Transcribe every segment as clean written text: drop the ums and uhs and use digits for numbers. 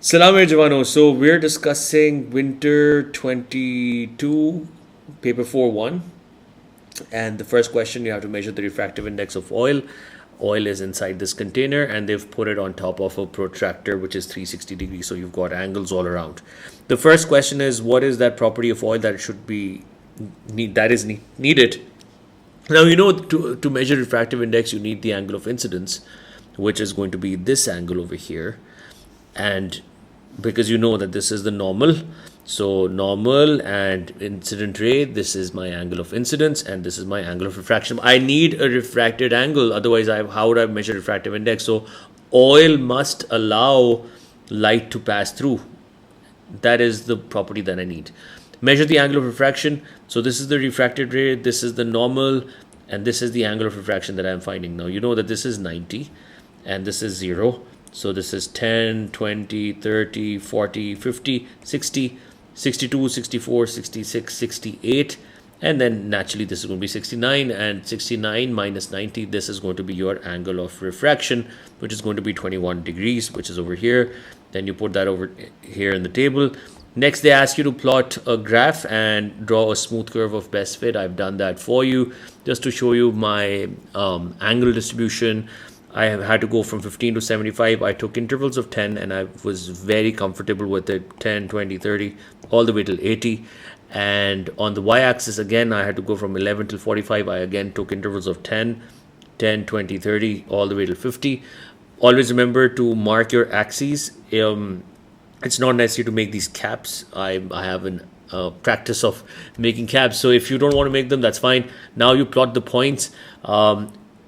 Salam Jawano. So we're discussing winter 22 paper 4-1, and the first question, you have to measure the refractive index of oil. Oil is inside this container and they've put it on top of a protractor which is 360 degrees, so you've got angles all around. The first question is, what is that property of oil that should be needed? Now, to measure refractive index you need the angle of incidence, which is going to be this angle over here. And because you know that this is the normal, so normal and incident ray, this is my angle of incidence and this is my angle of refraction. I need a refracted angle, otherwise how would I measure refractive index? So oil must allow light to pass through. That is the property that I need. Measure the angle of refraction. So this is the refracted ray, this is the normal, and this is the angle of refraction that I'm finding. Now you know that this is 90 and this is 0. So this is 10, 20, 30, 40, 50, 60, 62, 64, 66, 68. And then naturally this is going to be 69, and 69 minus 90, this is going to be your angle of refraction, which is going to be 21 degrees, which is over here. Then you put that over here in the table. Next, they ask you to plot a graph and draw a smooth curve of best fit. I've done that for you just to show you my angle distribution. I have had to go from 15 to 75. I took intervals of 10 and I was very comfortable with it. 10, 20, 30, all the way till 80. And on the y-axis, again, I had to go from 11 till 45. I again took intervals of 10, 10, 20, 30, all the way till 50. Always remember to mark your axes. It's not necessary to make these caps. I have a practice of making caps. So if you don't want to make them, that's fine. Now you plot the points.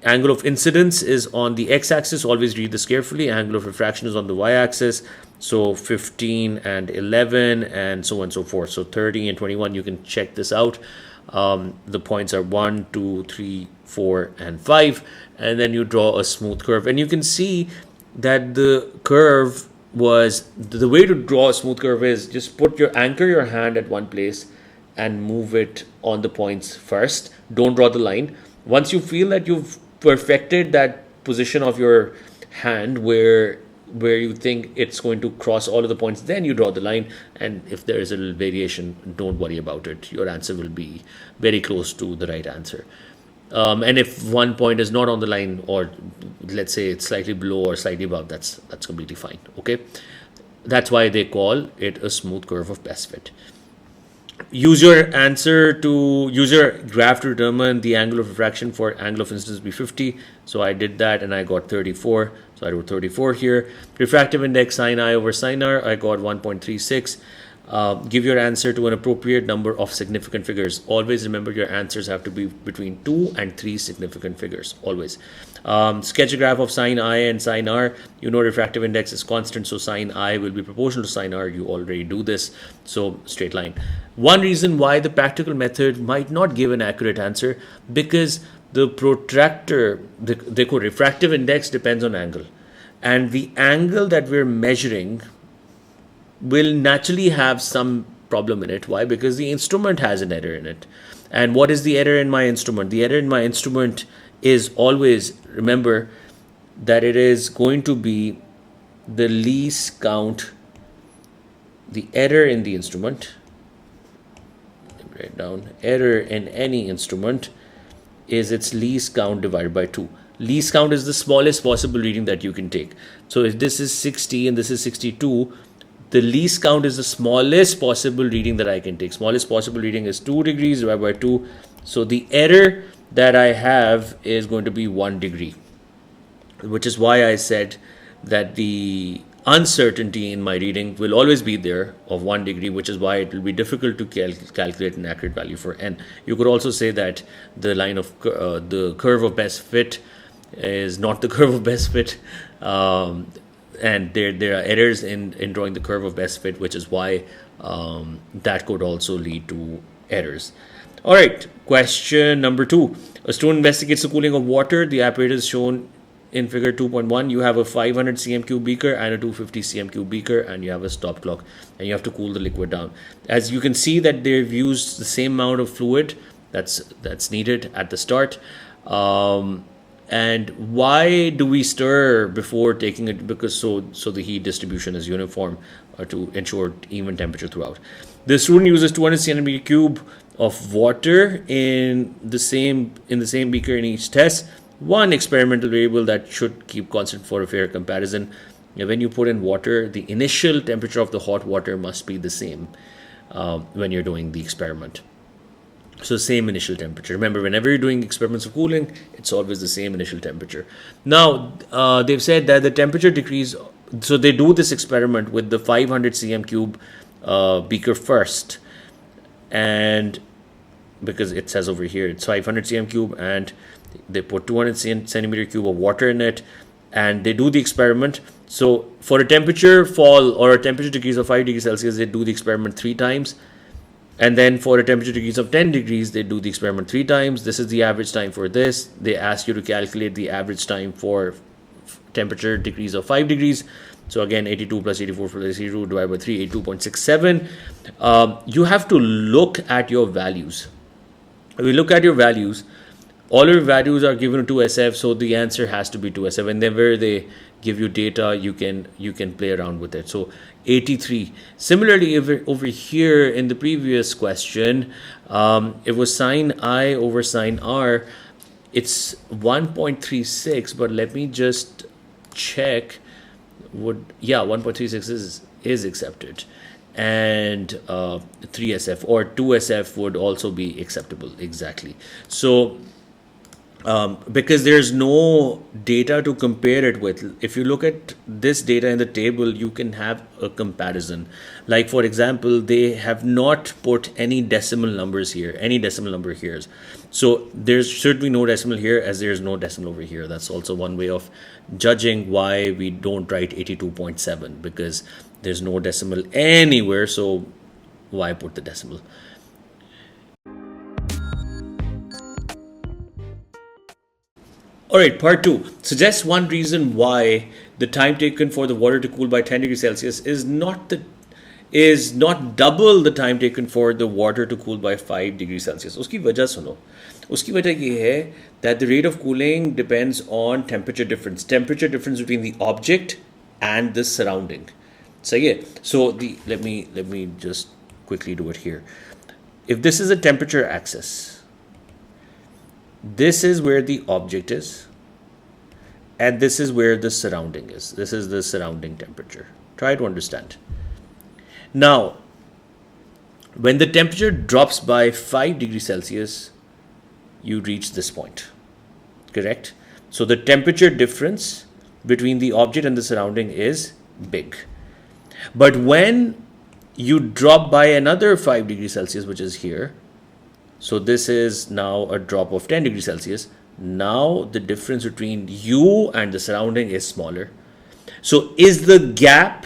Angle of incidence is on the x-axis. Always read this carefully. Angle of refraction is on the y-axis. So 15 and 11 and so on and so forth. So 30 and 21, you can check this out. The points are 1, 2, 3, 4, and 5. And then you draw a smooth curve. And you can see that the curve was, the way to draw a smooth curve is just anchor your hand at one place and move it on the points first. Don't draw the line. Once you feel that you've perfected that position of your hand where you think it's going to cross all of the points, then you draw the line. And if there is a little variation, don't worry about it. Your answer will be very close to the right answer. And if one point is not on the line, or let's say it's slightly below or slightly above, that's completely fine. Okay, that's why they call it a smooth curve of best fit. Use your graph to determine the angle of refraction. For angle of incidence be 50. So I did that and I got 34. So I wrote 34 here. Refractive index sin I over sin R, I got 1.36. Give your answer to an appropriate number of significant figures. Always remember your answers have to be between 2 and 3 significant figures. Always. Sketch a graph of sin I and sin R. You know refractive index is constant, so sin I will be proportional to sin R. You already do this. So straight line. One reason why the practical method might not give an accurate answer, because the protractor, the refractive index depends on angle. And the angle that we're measuring will naturally have some problem in it. Why? Because the instrument has an error in it. And what is the error in my instrument? The error in my instrument is always, remember that it is going to be the least count, the error in the instrument. Let me write down, error in any instrument is its least count divided by 2. Least count is the smallest possible reading that you can take. So if this is 60 and this is 62, the least count is the smallest possible reading that I can take. Smallest possible reading is 2 degrees divided by 2. So the error that I have is going to be 1 degree, which is why I said that the uncertainty in my reading will always be there of 1 degree, which is why it will be difficult to calculate an accurate value for n. You could also say that the line of the curve of best fit is not the curve of best fit. And there are errors in drawing the curve of best fit, which is why that could also lead to errors. All right, question number 2. A student investigates the cooling of water. The apparatus is shown in figure 2.1. You have a 500 cm3 beaker and a 250 cm3 beaker, and you have a stop clock, and you have to cool the liquid down. As you can see that they've used the same amount of fluid that's needed at the start. And why do we stir before taking it? Because so the heat distribution is uniform, to ensure even temperature throughout. The student uses 200 centimeter cube of water in the same beaker in each test. One experimental variable that should keep constant for a fair comparison. When you put in water, the initial temperature of the hot water must be the same when you're doing the experiment. So same initial temperature. Remember, whenever you're doing experiments of cooling, it's always the same initial temperature. Now, they've said that the temperature decrease, so they do this experiment with the 500 cm cube beaker first. And because it says over here, it's 500 cm cube, and they put 200 centimeter cube of water in it, and they do the experiment. So for a temperature fall or a temperature decrease of 5 degrees Celsius, they do the experiment 3 times. And then for a temperature decrease of 10 degrees, they do the experiment 3 times. This is the average time for this. They ask you to calculate the average time for temperature decrease of 5 degrees. So again, 82 plus 84 plus 82 divided by 3, 82.67. You have to look at your values. If you look at your values, all your values are given to 2SF, so the answer has to be 2SF. Whenever they give you data, you can play around with it. So 83. Similarly, over here in the previous question, it was sine I over sine R. It's 1.36, but let me just check. 1.36 is accepted, and 3SF or 2SF would also be acceptable. Exactly. So because there's no data to compare it with. If you look at this data in the table, you can have a comparison. Like, for example, they have not put any decimal numbers here, any decimal number here. So there's should be no decimal here, as there's no decimal over here. That's also one way of judging why we don't write 82.7, because there's no decimal anywhere. So why put the decimal? All right, part 2. Suggest one reason why the time taken for the water to cool by 10 degrees Celsius is not double the time taken for the water to cool by 5 degrees Celsius. उसकी वजह सुनो. उसकी वजह ये है that the rate of cooling depends on temperature difference between the object and the surrounding. So yeah, so let me just quickly do it here. If this is a temperature axis, this is where the object is, and this is where the surrounding is. This is the surrounding temperature. Try to understand. Now, when the temperature drops by 5 degrees Celsius, you reach this point, correct? So the temperature difference between the object and the surrounding is big. But when you drop by another 5 degrees Celsius, which is here, so this is now a drop of 10 degrees Celsius. Now the difference between you and the surrounding is smaller. So is the gap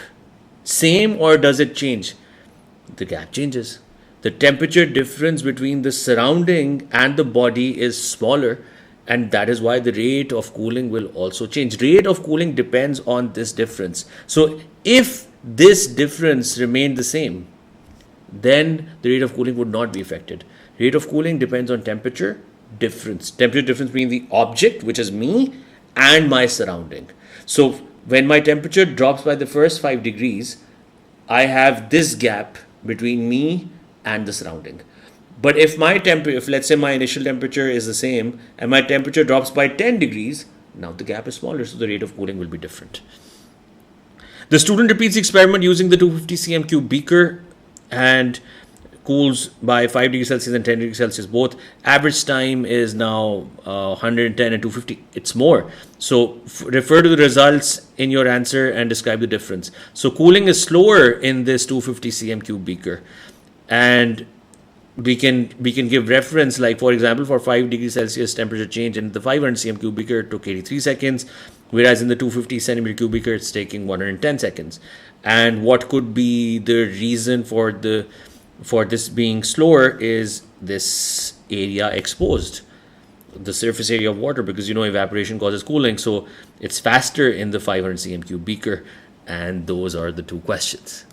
same or does it change? The gap changes. The temperature difference between the surrounding and the body is smaller, and that is why the rate of cooling will also change. Rate of cooling depends on this difference. So if this difference remained the same, then the rate of cooling would not be affected. Rate of cooling depends on temperature difference between the object, which is me, and my surrounding. So when my temperature drops by the first 5 degrees, I have this gap between me and the surrounding. But if let's say my initial temperature is the same and my temperature drops by 10 degrees, now the gap is smaller, so the rate of cooling will be different. The student repeats the experiment using the 250 cm cube beaker and cools by 5 degrees Celsius and 10 degrees Celsius both. Average time is now 110 and 250. It's more. So refer to the results in your answer and describe the difference. So cooling is slower in this 250 cm cube beaker. And we can give reference, like for example, for 5 degrees Celsius temperature change in the 500 cm cube beaker, it took 83 seconds, whereas in the 250 centimeter cube beaker, it's taking 110 seconds. And what could be the reason for this being slower is this area exposed, the surface area of water, because evaporation causes cooling, so it's faster in the 500 cm cube beaker. And those are the two questions.